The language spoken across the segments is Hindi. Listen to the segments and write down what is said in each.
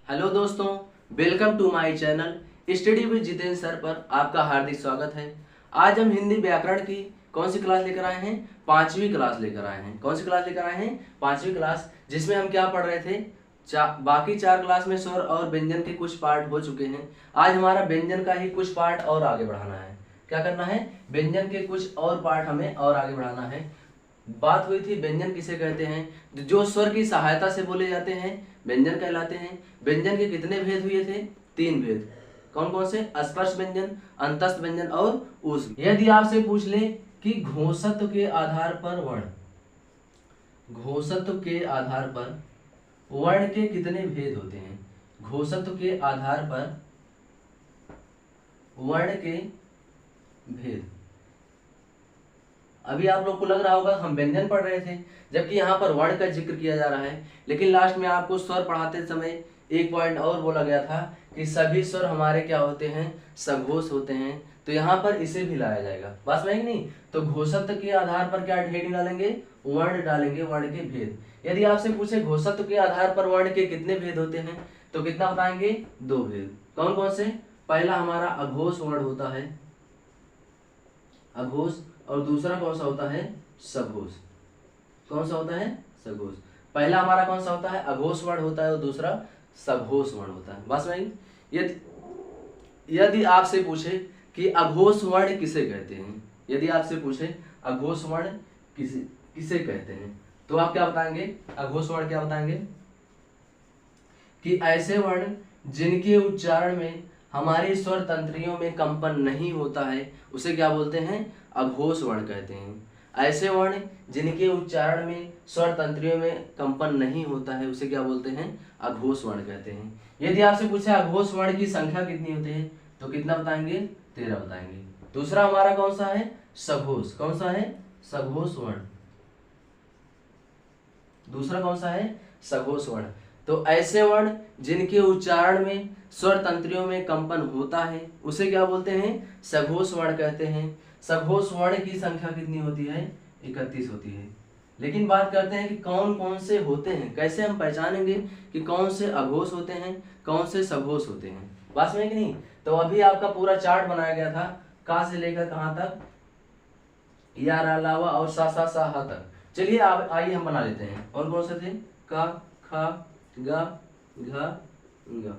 हेलो दोस्तों, welcome to my channel study with Jitendra sir पर आपका हार्दिक स्वागत है। आज हम हिंदी व्याकरण की कौन सी क्लास लेकर आए हैं? पांचवी क्लास लेकर आए हैं। कौन सी क्लास लेकर आए हैं? पांचवी क्लास, जिसमें हम क्या पढ़ रहे थे? बाकी चार क्लास में स्वर और व्यंजन के कुछ पार्ट हो चुके हैं। आज हमारा व्यंजन का ही कुछ पार्ट और आगे बढ़ाना है। क्या करना है? व्यंजन के कुछ और पार्ट हमें और आगे बढ़ाना है। बात हुई थी व्यंजन किसे कहते हैं? जो स्वर की सहायता से बोले जाते हैं व्यंजन कहलाते हैं। व्यंजन के कितने भेद हुए थे? 3 भेद। कौन कौन से? स्पर्श व्यंजन, अंतस्थ व्यंजन और ऊष्म। यदि आपसे पूछ ले कि घोषत्व के आधार पर वर्ण, घोषत्व के आधार पर वर्ण के कितने भेद होते हैं? घोषत्व के आधार पर वर्ण के भेद। अभी आप लोग को लग रहा होगा हम व्यंजन पढ़ रहे थे, जबकि यहाँ पर वर्ण का जिक्र किया जा रहा है। लेकिन लास्ट में आपको स्वर पढ़ाते समय एक पॉइंट और बोला गया था कि सभी स्वर हमारे क्या होते हैं? सघोष होते हैं। तो यहाँ पर इसे भी लाया जाएगा। बात समझ नहीं? तो घोषत्व के आधार पर क्या हेडिंग डालेंगे? वर्ण डालेंगे, वर्ण के भेद। यदि आपसे पूछे घोषत्व के आधार पर वर्ण के कितने भेद होते हैं, तो कितना बताएंगे? 2 भेद। कौन कौन से? पहला हमारा अघोष वर्ण होता है, अघोष, और दूसरा कौन सा होता है? सघोष। कौन सा होता है? सघोष। पहला हमारा कौन सा होता है? अघोष वर्ण होता है और दूसरा सघोष वर्ण होता है। बस वही। यदि आपसे पूछे कि अघोष वर्ण किसे कहते हैं, यदि आपसे पूछे अघोष वर्ण किसे कहते हैं, तो आप क्या बताएंगे? अघोष वर्ण क्या बताएंगे? कि ऐसे वर्ण जिनके उच्चारण में हमारी स्वर तंत्रियों में कंपन नहीं होता है, उसे क्या बोलते हैं? अघोष वर्ण कहते हैं। ऐसे वर्ण जिनके उच्चारण में स्वर तंत्रियों में कंपन नहीं होता है, उसे क्या बोलते हैं? अघोष वर्ण कहते हैं। यदि आपसे पूछे अघोष वर्ण की संख्या कितनी होती है, तो कितना बताएंगे? 13 बताएंगे। दूसरा हमारा कौन सा है? सघोष। कौन सा है? सघोष वर्ण। दूसरा कौन सा है? सघोष वर्ण। तो ऐसे वर्ण जिनके उच्चारण में स्वर तंत्रियों में कंपन होता है, उसे क्या बोलते हैं? सघोष वर्ण कहते हैं। सघोष वर्ण की संख्या कितनी होती है? 31 होती है। लेकिन बात करते हैं कि कौन कौन से होते हैं, कैसे हम पहचानेंगे कि कौन से अघोष होते हैं, कौन से सघोष होते हैं? बात में कि नहीं? तो अभी आपका पूरा चार्ट बनाया गया था, का से लेकर कहां तक? या, रा, ला, वा और सा, हा तक। चलिए आप आइए हम बना लेते हैं। और कौन से थे? का, खा, गा, घा, गा,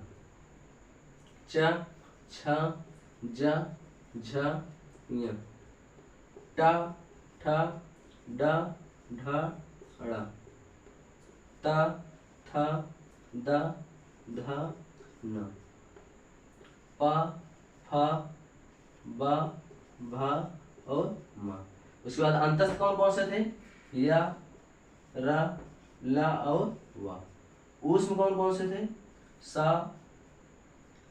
चा, छा, जा, झा, ञ, टा, ठा, डा, ढा, ड़ा, ता, था, दा, धा, न, पा, फा, बा, भा और मा। उसके बाद अंतस्थ कौन कौन से थे? या, रा, ला और वा। ऊष्म कौन कौन से थे? सा,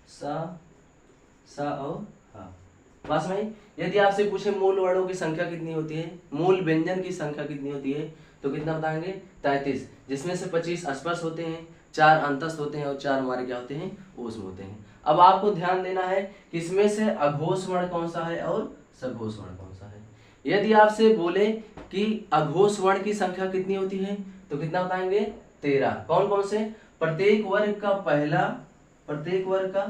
सा और हा। बस में यदि आपसे पूछे मूल वर्णों की संख्या कितनी होती है, मूल व्यंजन की संख्या कितनी होती है, तो कितना बताएंगे? 33, जिसमें से 25 स्पर्श होते हैं, 4 अंतस्थ होते हैं और 4 हमारे क्या होते हैं? ऊष्म होते हैं। अब आपको ध्यान देना है कि इसमें से अघोष वर्ण कौन सा है और सघोष वर्ण कौन सा है। यदि आपसे बोले कि अघोष वर्ण की संख्या कितनी होती है, तो कितना बताएंगे? 13। कौन कौन से? प्रत्येक वर्ग का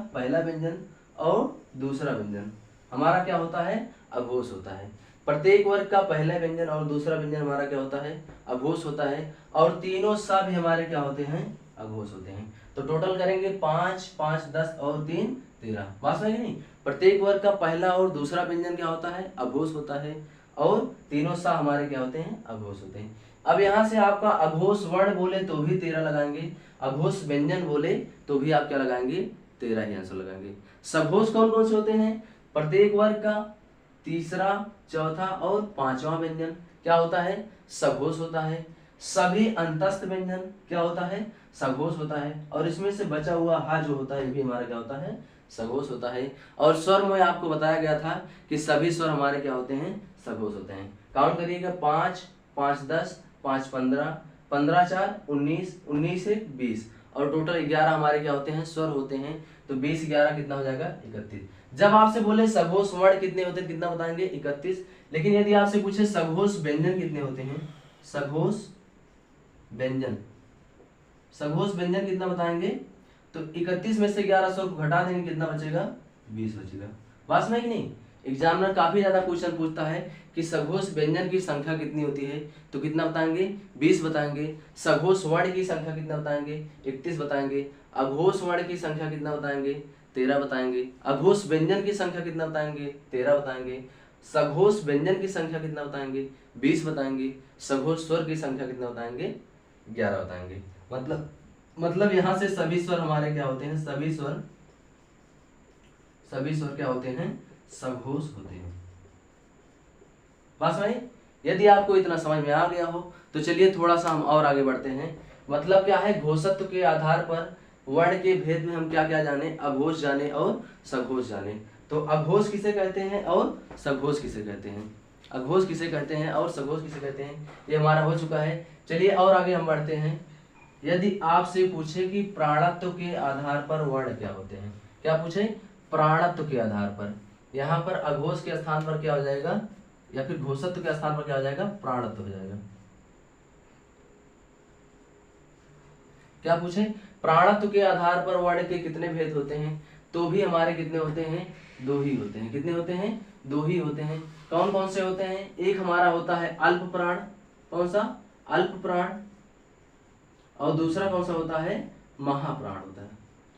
पहला व्यंजन और दूसरा व्यंजन हमारा क्या होता है? अघोष होता है। प्रत्येक वर्ग का पहला व्यंजन और दूसरा व्यंजन हमारा क्या होता है? अघोष होता है। और तीनों सा भी हमारे क्या होते हैं? अघोष होते हैं। तो टोटल करेंगे 5, 5, 10 और 3, 13। बात समझ नहीं? प्रत्येक वर्ग का पहला और दूसरा व्यंजन क्या होता है? अघोष होता है। और तीनों सा हमारे क्या होते हैं? अघोष होते हैं। अब यहाँ से आपका अघोष वर्ण बोले तो भी 13 लगाएंगे, अघोष व्यंजन बोले तो भी आप क्या लगाएंगे? 13 ही आंसर लगाएंगे। सघोष कौन कौन से होते हैं? प्रत्येक वर्ग का तीसरा, चौथा और 5वां व्यंजन क्या होता है? सघोष होता है। सभी अंतस्थ व्यंजन क्या होता है? सघोष होता है। और इसमें से बचा हुआ हा जो होता है, ये भी हमारा क्या होता है? सघोष होता है। और स्वर में आपको बताया गया था कि सभी स्वर हमारे क्या होते हैं? सघोष होते हैं। काउंट करिएगा, 5, 5, 10, 5, 15, 15, 4, 19, 19 से 20 और टोटल 11 हमारे क्या होते हैं? स्वर होते हैं। तो 20, 11 कितना हो जाएगा? 31। जब आपसे बोले सघोष वर्ण कितने होते हैं, कितना बताएंगे? 31। लेकिन यदि आपसे पूछे सघोष व्यंजन कितने होते हैं, सघोष व्यंजन कितना बताएंगे? तो 31 में से 11 स्वर को घटा देंगे, कितना बचेगा? 20 बचेगा। बात में कि नहीं? एग्जामिनर काफी ज्यादा क्वेश्चन पूछता है कि सघोष व्यंजन की संख्या कितनी होती है, तो कितना बताएंगे? 20 बताएंगे। सघोष वर्ण की संख्या कितना बताएंगे? 31 बताएंगे। अघोष वर्ण की संख्या कितना बताएंगे? 13 बताएंगे। अघोष व्यंजन की संख्या कितना बताएंगे? 13 बताएंगे। सघोष व्यंजन की संख्या कितना बताएंगे? 20 बताएंगे। सघोष स्वर की संख्या कितना बताएंगे? 11 बताएंगे। मतलब यहाँ से सभी स्वर हमारे क्या होते हैं? सभी स्वर क्या होते हैं? सघोष होते हैं। बस भाई, यदि आपको इतना समझ में आ गया हो तो चलिए थोड़ा सा हम और आगे बढ़ते हैं। मतलब क्या है? घोषत्व के आधार पर वर्ण के भेद में हम क्या क्या जाने? अघोष जाने और सघोष जाने। तो अघोष किसे कहते हैं और सघोष किसे कहते हैं? अघोष किसे कहते हैं और सघोष किसे कहते हैं? ये हमारा हो चुका है। चलिए और आगे हम बढ़ते हैं। यदि आपसे पूछे कि प्राणत्व के आधार पर वर्ण क्या होते हैं, क्या पूछे? प्राणत्व के आधार पर, यहाँ पर अघोष के स्थान पर क्या हो जाएगा, या फिर घोषत्व के स्थान पर क्या हो जाएगा? प्राणत्व हो जाएगा। क्या पूछे? प्राणत्व के आधार पर वर्ण के कितने भेद होते हैं? तो भी हमारे कितने होते हैं? 2 ही होते हैं। कितने होते हैं? 2 ही होते हैं। कौन कौन से होते हैं? एक हमारा होता है अल्प प्राण। कौन सा? अल्प प्राण। और दूसरा कौन सा होता है? महाप्राण होता है।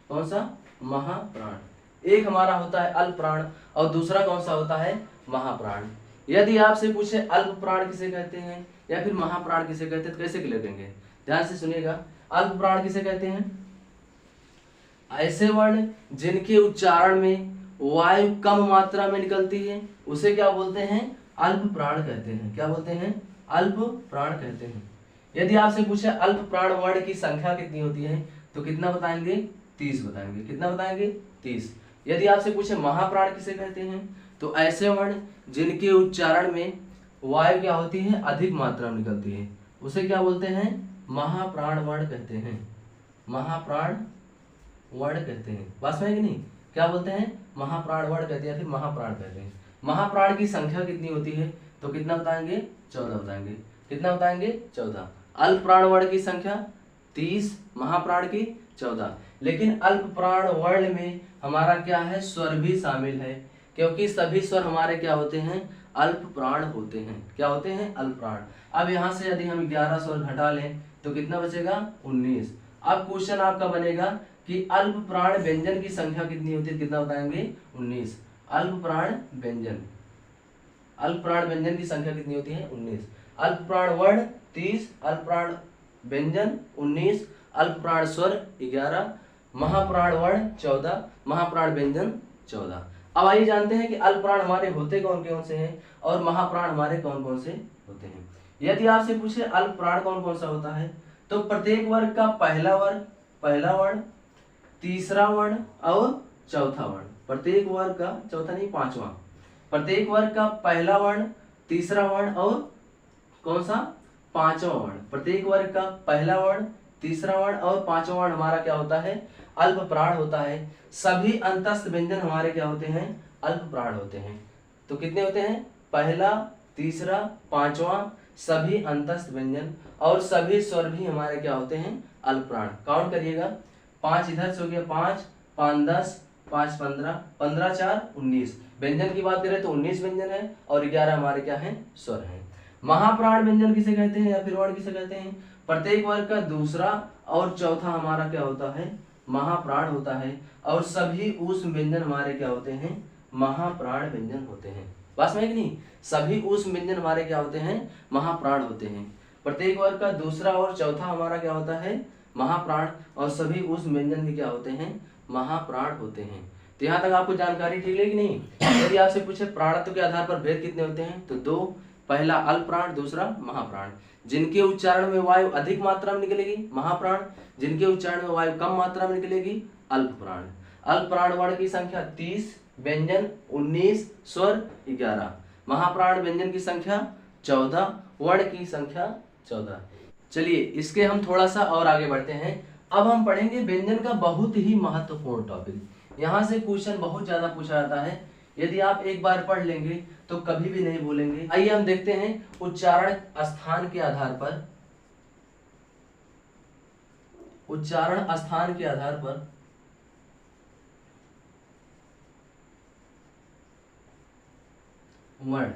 कौन सा? महाप्राण। एक हमारा होता है अल्प प्राण और दूसरा कौन सा होता है? महाप्राण। यदि आपसे पूछे अल्प प्राण किसे कहते हैं या फिर महाप्राण किसे कहते हैं, तो कैसे क्लियर करेंगे? ध्यान से सुनिएगा। अल्प प्राण किसे कहते हैं? ऐसे वर्ण जिनके उच्चारण में वायु कम मात्रा में निकलती है, उसे क्या बोलते हैं? अल्प प्राण कहते हैं। क्या बोलते हैं? अल्प प्राण कहते हैं। यदि आपसे पूछे अल्प प्राण वर्ण की संख्या कितनी होती है, तो कितना बताएंगे? 30 बताएंगे। कितना बताएंगे? 30। यदि आपसे पूछे महाप्राण किसे कहते हैं, तो ऐसे वर्ण जिनके उच्चारण में वायु क्या होती है? अधिक मात्रा में निकलती है, उसे क्या बोलते हैं? महाप्राण वर्ण कहते हैं। महाप्राण वर्ण कहते हैं। बस में कि नहीं? क्या बोलते हैं? महाप्राण वर्ण कहते हैं, फिर महाप्राण कहते हैं। महाप्राण की संख्या कितनी होती है, तो कितना बताएंगे? 14 बताएंगे। कितना बताएंगे? 14। अल्प प्राण वर्ण की संख्या 30, महाप्राण की 14। लेकिन अल्प प्राण वर्ण में हमारा क्या है? स्वर भी शामिल है, क्योंकि सभी स्वर हमारे क्या होते हैं? अल्प प्राण होते हैं। क्या होते हैं? अल्प प्राण। अब यहाँ से यदि हम 11 स्वर घटा लें तो कितना बचेगा? 19। अब क्वेश्चन आपका बनेगा कि अल्प प्राण व्यंजन की संख्या कितनी होती है? कितना बताएंगे? 19। अल्प प्राण व्यंजन, अल्प प्राण व्यंजन की संख्या कितनी होती है? 19। अल्प प्राण वर्ण 30, अल्प प्राण व्यंजन 19, अल्प प्राण स्वर 11, महाप्राण वर्ण 14, महाप्राण व्यंजन 14। अब आइए जानते हैं कि अल्प प्राण हमारे होते कौन कौन से हैं और महाप्राण हमारे कौन कौन से होते हैं। यदि आपसे पूछे अल्प प्राण कौन कौन सा होता है, तो प्रत्येक वर्ग का पहला वर्ण, तीसरा वर्ण और चौथा वर्ण। प्रत्येक वर्ग का, चौथा नहीं पांचवा, प्रत्येक वर्ग का पहला वर्ण, तीसरा वर्ण और कौन सा? पांचवा वर्ण। प्रत्येक वर्ग का पहला वर्ण, तीसरा वर्ण और पांचवा वर्ण हमारा क्या होता है? अल्प प्राण होता है। सभी अंतस्थ व्यंजन हमारे क्या होते हैं? अल्प प्राण होते हैं। तो कितने होते हैं? पहला, तीसरा, पांचवा, सभी अंतस्थ व्यंजन और सभी स्वर भी हमारे क्या होते हैं? अल्प प्राण। काउंट करिएगा, 5 इधर से हो गया, 5, 5 10, 5 15, 15 4 19। व्यंजन की बात करें तो 19 व्यंजन है और 11 हमारे क्या है? स्वर हैं। महाप्राण व्यंजन किसे कहते हैं या फिर वर्ण किसे कहते हैं? प्रत्येक वर्ग का दूसरा और चौथा हमारा क्या होता है? महाप्राण होता है और सभी ऊष्म व्यंजन हमारे क्या होते हैं? महाप्राण व्यंजन होते हैं। बस में कि नहीं? सभी ऊष्म व्यंजन हमारे क्या होते हैं? महाप्राण होते हैं। प्रत्येक वर्ग का दूसरा और चौथा हमारा क्या होता है? महाप्राण और सभी ऊष्म व्यंजन भी क्या होते हैं? महाप्राण होते हैं। तो यहाँ तक आपको जानकारी ठीक है कि नहीं? यदि आपसे पूछे प्राणत्व के आधार पर भेद कितने होते हैं, तो 2, पहला अल्प प्राण, दूसरा महाप्राण। जिनके उच्चारण में वायु अधिक मात्रा में निकलेगी, महाप्राण। जिनके उच्चारण में वायु कम मात्रा में निकलेगी, अल्प प्राण। अल्प प्राण वर्ण की संख्या 30, व्यंजन 19, स्वर 11। महाप्राण व्यंजन की संख्या 14, वर्ण की संख्या 14। चलिए इसके हम थोड़ा सा और आगे बढ़ते हैं। अब हम पढ़ेंगे व्यंजन का बहुत ही महत्वपूर्ण टॉपिक। यहाँ से क्वेश्चन बहुत ज्यादा पूछा जाता है, यदि आप एक बार पढ़ लेंगे तो कभी भी नहीं भूलेंगे। आइए हम देखते हैं उच्चारण स्थान के आधार पर, उच्चारण स्थान के आधार पर वर्ण।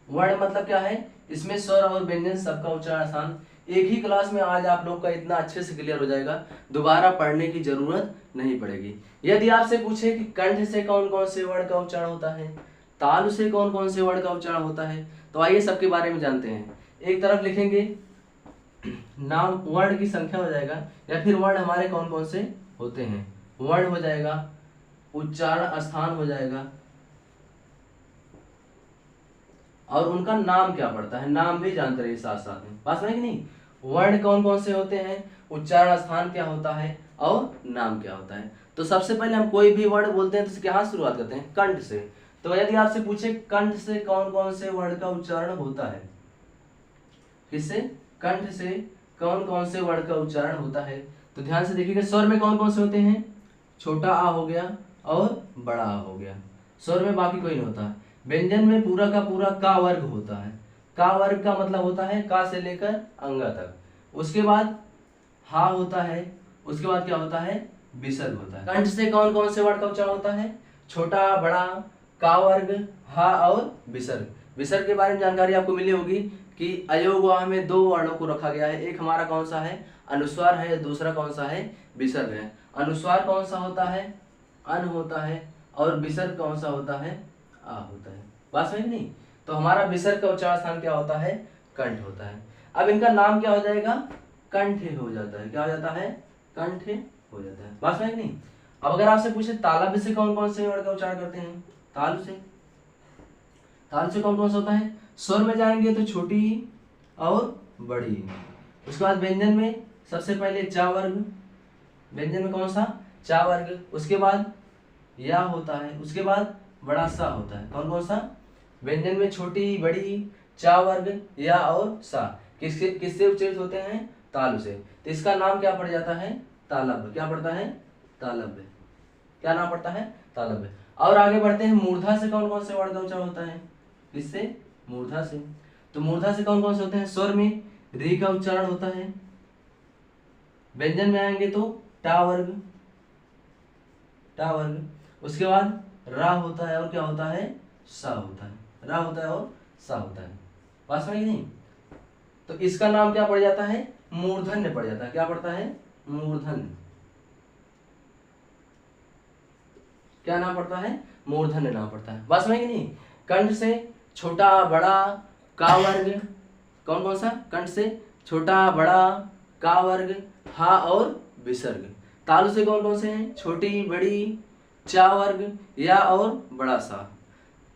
वर्ण मतलब क्या है, इसमें स्वर और व्यंजन सबका उच्चारण आसान। एक ही क्लास में आज आप लोग का इतना अच्छे से क्लियर हो जाएगा, दोबारा पढ़ने की जरूरत नहीं पड़ेगी। यदि आपसे पूछे कि कंठ से कौन कौन से वर्ण का उच्चारण होता है, तालु से कौन कौन से वर्ण का उच्चारण होता है, तो आइए सबके बारे में जानते हैं। एक तरफ लिखेंगे नाम, वर्ण की संख्या हो जाएगा, या फिर वर्ण हमारे कौन कौन से होते हैं। वर्ण हो जाएगा, उच्चारण स्थान हो जाएगा, और उनका नाम क्या पड़ता है, नाम भी जानते रहिए साथ साथ में, बात समझ कि नहीं। वर्ण कौन कौन से होते हैं, उच्चारण स्थान क्या होता है, और नाम क्या होता है। तो सबसे पहले हम कोई भी वर्ण बोलते हैं तो क्या शुरुआत करते हैं, कंठ से। तो यदि आपसे पूछे कंठ से कौन कौन से वर्ण का उच्चारण होता है, किससे, कंठ से कौन कौन से वर्ण का उच्चारण होता है, तो ध्यान से देखिएगा। स्वर में कौन कौन से होते हैं, छोटा आ हो गया और बड़ा आ हो गया, स्वर में बाकी कोई नहीं होता। व्यंजन में पूरा का पूरा का वर्ग होता है। का वर्ग का मतलब होता है का से लेकर अंगा तक। उसके बाद हा होता है, उसके बाद क्या होता है, विसर्ग होता है। कंठ से कौन कौन से वर्ण का उच्चारण होता है, छोटा बड़ा, का वर्ग, हा और विसर्ग। विसर्ग के बारे में जानकारी आपको मिली होगी कि अयोगवाह में दो वर्णों को रखा गया है, एक हमारा कौन सा है, अनुस्वार है, दूसरा कौन सा है, विसर्ग है। अनुस्वार कौन सा होता है, अन होता है, और विसर्ग कौन सा होता है, आ होता है। बात समझ नहीं। तो हमारा विसर्ग का उच्चारण स्थान क्या होता है, कंठ होता है। अब इनका नाम क्या हो जाएगा, कंठ हो जाता है। क्या हो जाता है, कंठ हो जाता है। बात समझ नहीं। अब अगर आपसे पूछे तालव्य से कौन कौन से वर्ण का उच्चारण करते हैं, तालु से, तालु से कौन कौन सा होता है, स्वर में जाएंगे तो छोटी और बड़ी। उसके बाद व्यंजन में सबसे पहले चा वर्ग, व्यंजन में कौन सा, चा वर्ग। उसके बाद या होता है, उसके बाद बड़ा सा होता है। कौन कौन सा, व्यंजन में छोटी बड़ी, चा वर्ग, या और सा। किससे किससे उच्चारित होते हैं, तालु से। तो इसका नाम क्या पड़ जाता है, तालव्य। क्या पड़ता है, तालव्य। क्या नाम पड़ता है, तालव्य। और आगे बढ़ते हैं, मूर्धा से कौन कौन से वर्ण का उच्चारण होता है, किससे, मूर्धा से। तो मूर्धा से कौन कौन से होते हैं, स्वर में री का उच्चारण होता है, व्यंजन में आएंगे तो टा वर्ग, टा वर्ग। उसके बाद रा होता है और क्या होता है, सा होता है, रा होता है और सा होता है। बात समझ नहीं। तो इसका नाम क्या पड़ जाता है, मूर्धन्य पड़ जाता है। क्या पड़ता है, मूर्धन्य। क्या नाम पड़ता है, मूर्धन्य नाम पड़ता है। बात समझ नहीं। कंठ से छोटा बड़ा का वर्ग, कौन कौन सा, कंठ से छोटा बड़ा, का वर्ग, हा और विसर्ग। तालु से कौन कौन से हैं, छोटी बड़ी, चा वर्ग, या और बड़ा सा।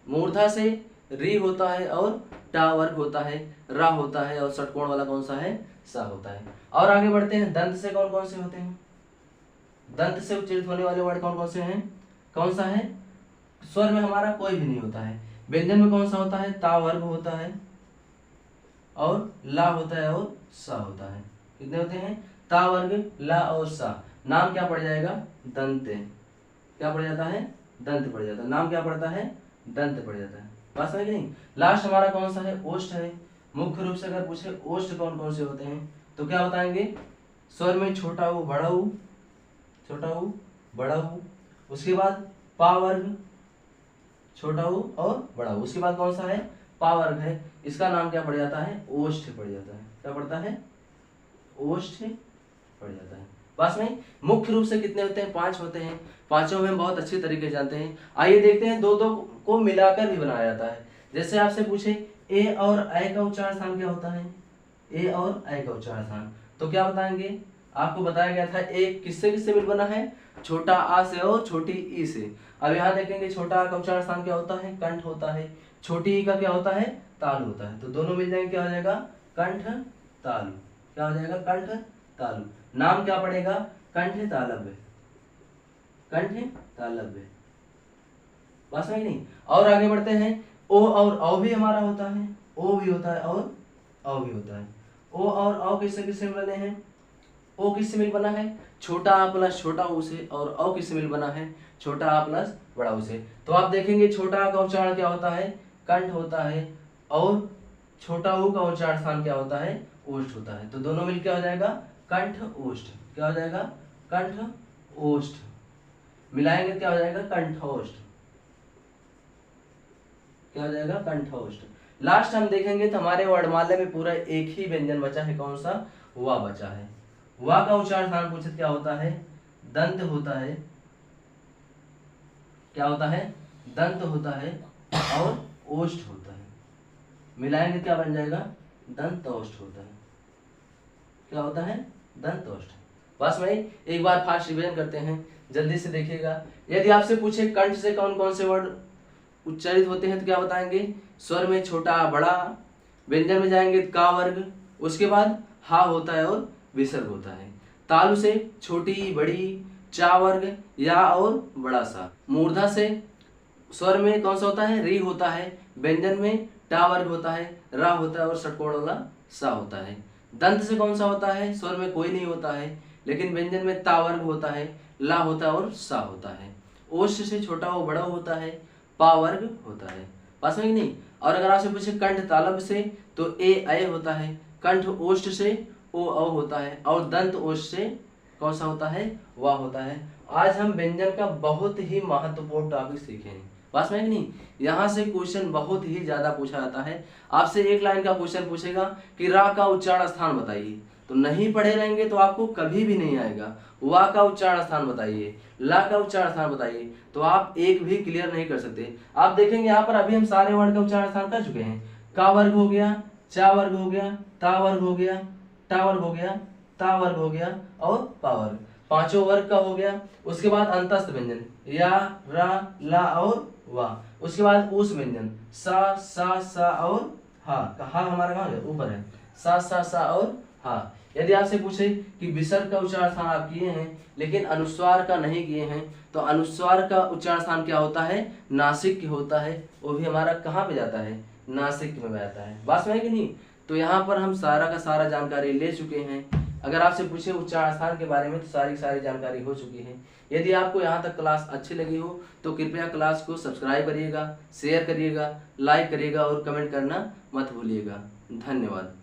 मूर्धा से री होता है और टा वर्ग होता है, रा होता है, और षटकोण वाला कौन सा है, सा होता है। और आगे बढ़ते हैं, दंत से कौन कौन से होते हैं, दंत से उच्चारित होने वाले वर्ड कौन कौन से हैं, कौन सा है, स्वर में हमारा कोई भी नहीं होता है। व्यंजन में कौन सा होता है, ता वर्ग होता है, और ला होता है, और सा होता है। कितने होते हैं, ता वर्ग, ला और सा। नाम क्या पड़ जाएगा, दंत। क्या पड़ जाता है, दंत पड़ जाता है। नाम क्या पड़ता है, दंत पड़ जाता है। बात समझ नहीं। लास्ट हमारा कौन सा है, ओष्ठ है। मुख्य रूप से अगर पूछे ओष्ठ कौन कौन से होते हैं, तो क्या बताएंगे, स्वर में छोटा ऊ बड़ा ऊ, छोटा ऊ बड़ा ऊ। उसके बाद पा वर्ग, छोटा ऊ और बड़ा ऊ। उसके बाद कौन सा है, पा वर्ग है। इसका नाम क्या पड़ जाता है, ओष्ठ पड़ जाता है। क्या पड़ता है, ओष्ठ पड़ जाता है। बस में मुख्य रूप से कितने होते हैं, 5 होते हैं। पांचों में हम बहुत अच्छे तरीके से जानते हैं। आइए देखते हैं, दो दो को मिलाकर भी बनाया जाता है। जैसे आपसे पूछे ए और ऐ का उच्चारण स्थान क्या होता है, ए और ऐ का उच्चारण स्थान, तो क्या बताएंगे, आपको बताया गया था ए किससे किससे मिल बना है, छोटा आ से और छोटी ई से। अब यहाँ देखेंगे छोटा आ का उच्चारण स्थान क्या होता है, कंठ होता है। छोटी ई का क्या होता है, तालु होता है। तो दोनों मिल जाएंगे, क्या हो जाएगा, कंठ तालु। क्या हो जाएगा, कंठ तालु। नाम क्या पड़ेगा, कंठ तालव्य, कंठ तालव्य। बात समझ नहीं। और आगे बढ़ते हैं, ओ और औ भी हमारा होता है, ओ भी होता है और औ भी होता है। ओ और औ किससे किससे बने हैं, ओ किससे मिल बना है, छोटा आ प्लस छोटा ऊ से, और औ किससे मिल बना है, छोटा आ प्लस बड़ा ऊ से। तो आप देखेंगे छोटा आ का उच्चारण क्या होता है, कंठ होता है, और छोटा ऊ का उच्चारण स्थान क्या होता है, ओष्ठ होता है। तो दोनों मिल क्या हो जाएगा, कंठ ओष्ठ। क्या हो जाएगा, कंठ ओष्ठ। मिलाएंगे क्या हो जाएगा, कंठोष्ठ। क्या हो जाएगा, कंठोष्ठ। लास्ट हम देखेंगे तो हमारे वर्णमाला में पूरा एक ही व्यंजन बचा है, कौन सा, वा बचा है। वा का उच्चारण स्थान पूछे क्या होता है, दंत होता है, क्या होता है, दंत होता है और ओष्ठ होता है, मिलाएंगे क्या बन जाएगा, दंत ओष्ठ होता है, क्या होता है, दंत ओष्ठ। बस में एक बार फास्ट रिवीजन करते हैं, जल्दी से देखिएगा। यदि आपसे पूछे कंठ से कौन कौन से वर्ड उच्चारित होते हैं तो क्या बताएंगे, स्वर में छोटा बड़ा, व्यंजन में जाएंगे का वर्ग, उसके बाद हा होता है और विसर्ग होता है। तालु से छोटी बड़ी, चा वर्ग, या और बड़ा सा। मूर्धा से स्वर में कौन सा होता है, री होता है, व्यंजन में टा वर्ग होता है, रा होता है और षटकोण वाला सा होता है। दंत से कौन सा होता है, स्वर में कोई नहीं होता है, लेकिन व्यंजन में ता वर्ग होता है, ला होता है और सा होता है। ओष्ठ से छोटा हो बड़ा होता है, पा वर्ग होता है, पास में कि नहीं। और अगर आपसे पूछे कंठ तालब से तो ए अय होता है, कंठ ओष्ठ से ओ अ होता है, और दंत ओष्ठ से कौन सा होता है, वा होता है। आज हम व्यंजन का बहुत ही महत्वपूर्ण टॉपिक सीखे हैं, पास में कि नहीं। यहाँ से क्वेश्चन बहुत ही ज्यादा पूछा जाता है। आपसे एक लाइन का क्वेश्चन पूछेगा कि रा का उच्चारण स्थान बताइए, तो नहीं पढ़े रहेंगे तो आपको कभी भी नहीं आएगा। वा का उच्चारण स्थान बताइए, ला का उच्चारण स्थान बताइए, तो आप एक भी क्लियर नहीं कर सकते। आप देखेंगे यहाँ पर अभी हम सारे वर्ड का उच्चारण स्थान कर चुके हैं। का वर्ग हो गया, चा वर्ग हो गया, ता वर्ग हो गया, टा वर्ग हो गया, ता वर्ग हो गया और पा वर्ग, पांचों वर्ग का हो गया। उसके बाद अंतस्थ व्यंजन या, रा, ला और वा। उसके बाद उस व्यंजन सा और हा, हा हमारा कहाँ है, ऊपर है, सा और हा। यदि आपसे पूछे कि विसर्ग का उच्चारण स्थान आप किए हैं लेकिन अनुस्वार का नहीं किए हैं, तो अनुस्वार का उच्चारण स्थान क्या होता है, नासिक होता है, वो भी हमारा कहाँ पे जाता है, नासिक में जाता है, बात में है कि नहीं। तो यहाँ पर हम सारा का सारा जानकारी ले चुके हैं। अगर आपसे पूछे उच्चारण स्थान के बारे में तो सारी जानकारी हो चुकी है। यदि आपको यहाँ तक क्लास अच्छी लगी हो तो कृपया क्लास को सब्सक्राइब करिएगा, शेयर करिएगा, लाइक करिएगा और कमेंट करना मत भूलिएगा। धन्यवाद।